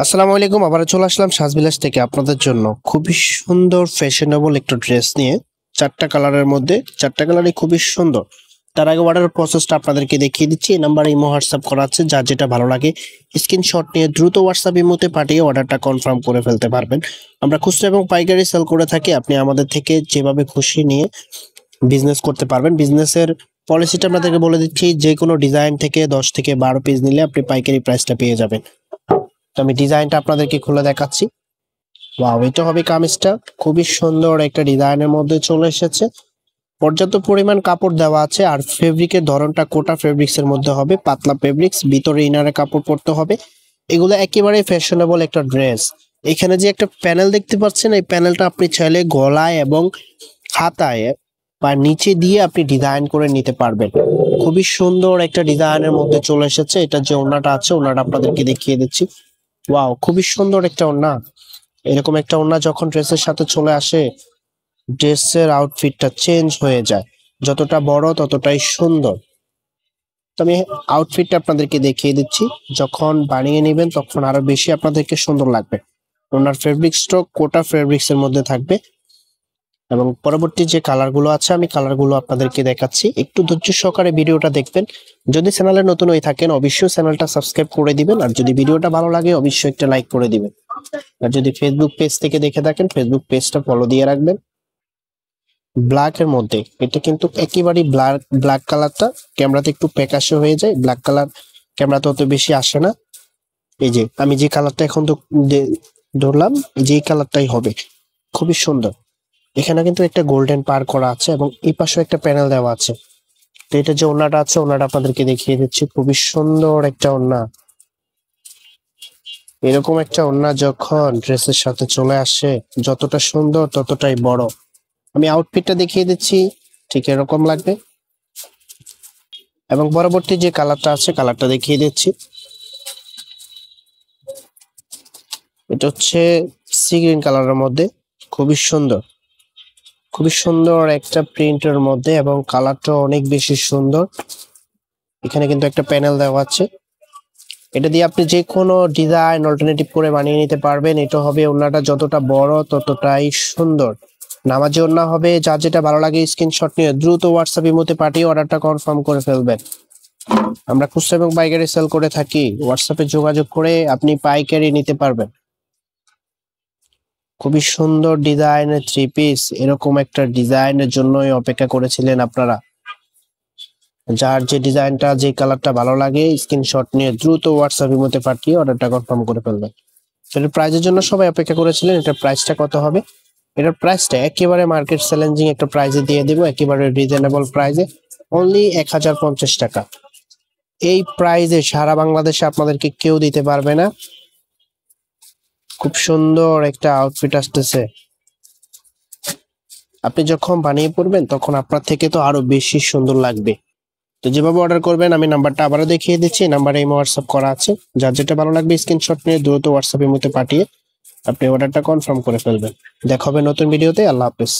আসসালামু আলাইকুম। আবার চলে আসলাম সাজবিলাস থেকে আপনাদের জন্য খুবই সুন্দর ফ্যাশনেবল একটা ড্রেস নিয়ে। চারটা কালারের মধ্যে, চারটা কালারই খুবই সুন্দর। তার আগে অর্ডার প্রসেসটা আপনাদেরকে দেখিয়ে দিচ্ছি। এই নাম্বারে ইমো হোয়াটসঅ্যাপ করা আছে, যার যেটা ভালো লাগে স্ক্রিনশট নিয়ে দ্রুত হোয়াটসঅ্যাপ ইমোতে পাঠিয়ে অর্ডারটা কনফার্ম করে ফেলতে পারবেন। আমরা খুচরা এবং পাইকারি সেল করে থাকি। আপনি আমাদের থেকে যেভাবে খুশি নিয়ে বিজনেস করতে পারবেন। বিজনেসের পলিসিটা আপনাদেরকে বলে দিচ্ছি, যে কোনো ডিজাইন থেকে 10 থেকে 12 পিস নিলে আপনি পাইকারি প্রাইসটা পেয়ে যাবেন। তো আমি ডিজাইনটা আপনাদেরকে খুলে দেখাচ্ছি। ওয়াও, এটা হবে কামিজটা। খুবই সুন্দর একটা ডিজাইনের মধ্যে চলে এসেছে। পর্যাপ্ত পরিমাণ কাপড় দেওয়া আছে, আর ফেব্রিকের ধরনটা কোটা ফেব্রিক্স এর মধ্যে হবে, পাতলা ফেব্রিক্স, ভিতরে ইনারে কাপড় পরতে হবে। এগুলো একেবারে ফ্যাশনেবল একটা ড্রেস। এখানে যে একটা প্যানেল দেখতে পাচ্ছেন, এই প্যানেলটা আপনি চাইলে গলায় এবং হাতায় বা নিচে দিয়ে আপনি ডিজাইন করে নিতে পারবেন। খুবই সুন্দর একটা ডিজাইনের মধ্যে চলে এসেছে। এটা যে ওড়নাটা আছে, ওড়নাটা আপনাদেরকে দেখিয়ে দিচ্ছি। ওয়াও, খুবই সুন্দর একটা ওড়না। এরকম একটা ওড়না যখন ড্রেসের সাথে চলে আসে, ড্রেসের আউটফিটটা চেঞ্জ হয়ে যায়। যতটা বড় ততটাই সুন্দর। তো আমি আউটফিটটা আপনাদেরকে দেখিয়ে দিচ্ছি। যখন বানিয়ে নেবেন তখন আরো বেশি আপনাদেরকে সুন্দর লাগবে। ওনার ফেব্রিক স্ট্রোক কোটা ফেব্রিক্স এর মধ্যে থাকবে, এবং পরবর্তী যে কালারগুলো আছে আমি কালারগুলো আপনাদেরকে দেখাচ্ছি। একটু ধৈর্য সহকারে ভিডিওটা দেখবেন। যদি চ্যানেলে নতুন হয়ে থাকেন অবশ্যই চ্যানেলটা সাবস্ক্রাইব করে দিবেন, আর যদি ভিডিওটা ভালো লাগে অবশ্যই একটা লাইক করে দিবেন। আর যদি ফেসবুক পেজ থেকে দেখে থাকেন ফেসবুক পেজটা ফলো দিয়ে রাখবেন। ব্ল্যাক এর মধ্যে এটা কিন্তু একেবারেই ব্ল্যাক কালারটা ক্যামেরাতে একটু প্যাকাশে হয়ে যায়। ব্ল্যাক কালার ক্যামেরাতে অত বেশি আসে না। এই যে আমি যে কালারটা এখন তো ধরলাম, যে কালারটাই হবে। খুবই সুন্দর। এখানে কিন্তু একটা গোল্ডেন পার করা আছে, এবং এই পাশে একটা প্যানেল দেওয়া আছে। তো এটা যে ওড়নাটা আছে, ওড়নাটা আপনাদেরকে দেখিয়ে দিচ্ছি। খুবই সুন্দর একটা ওড়না। এরকম একটা ওড়না যখন ড্রেসের সাথে চলে আসে, যতটা সুন্দর ততটাই বড়। আমি আউটফিটটা দেখিয়ে দিচ্ছি, ঠিক এরকম লাগবে। এবং পরবর্তী যে কালারটা আছে কালারটা দেখিয়ে দিচ্ছি। এটা হচ্ছে সি গ্রিন কালারের মধ্যে। খুবই সুন্দর, খুবই সুন্দর একটা প্রিন্টের মধ্যে, এবং কালারটা অনেক বেশি সুন্দর। এখানে কিন্তু একটা প্যানেল দেওয়া আছে। এটা দিয়ে আপনি যে কোনো ডিজাইন অল্টারনেটিভ করে বানিয়ে নিতে পারবেন। এটা হবে ওড়নাটা যতটা বড় ততটাই সুন্দর। নামাজি ওড়না হবে। যার যেটা ভালো লাগে স্ক্রিনশট নিয়ে দ্রুত হোয়াটসঅ্যাপ ইমোতে পাঠিয়ে অর্ডারটা কনফার্ম করে ফেলবেন। আমরা খুচরা এবং পাইকারি সেল করে থাকি। হোয়াটসঅ্যাপে যোগাযোগ করে আপনি পাইকারি নিতে পারবেন। খুবই সুন্দর ডিজাইনের থ্রি পিস। এরকম একটা ডিজাইনের জন্যই অপেক্ষা করেছিলেন আপনারা। যার যে ডিজাইনটা যে কালারটা ভালো লাগে স্ক্রিনশট নিয়ে দ্রুত হোয়াটসঅ্যাপ ইমোতে পাঠিয়ে অর্ডারটা কনফার্ম করে ফেলবেন। এটার প্রাইসের জন্য সবাই অপেক্ষা করেছিলেন। এটার প্রাইসটা কত হবে? এটার প্রাইসটা একেবারে মার্কেট চ্যালেঞ্জিং একটা প্রাইসে দিয়ে দিব, একেবারে রিজনেবল প্রাইসে। অনলি 1050 টাকা। এই প্রাইসে সারা বাংলাদেশে আপনাদেরকে কেউ দিতে পারবে না। খুব সুন্দর একটা আউটফিট আসতেছে। আপনি যখন বানিয়ে পড়বেন তখন আপনার থেকে তো আরো বেশি সুন্দর লাগবে। তো যেভাবে অর্ডার করবেন আমি নাম্বারটা আবারও দেখিয়ে দিচ্ছি। নাম্বারে ইমো হোয়াটসঅ্যাপ করা আছে। যার যেটা ভালো লাগবে স্ক্রিনশট নিয়ে দ্রুত হোয়াটসঅ্যাপ ইমোতে পাঠিয়ে আপনি অর্ডারটা কনফার্ম করে ফেলবেন। দেখা হবে নতুন ভিডিওতে। আল্লাহ হাফেজ।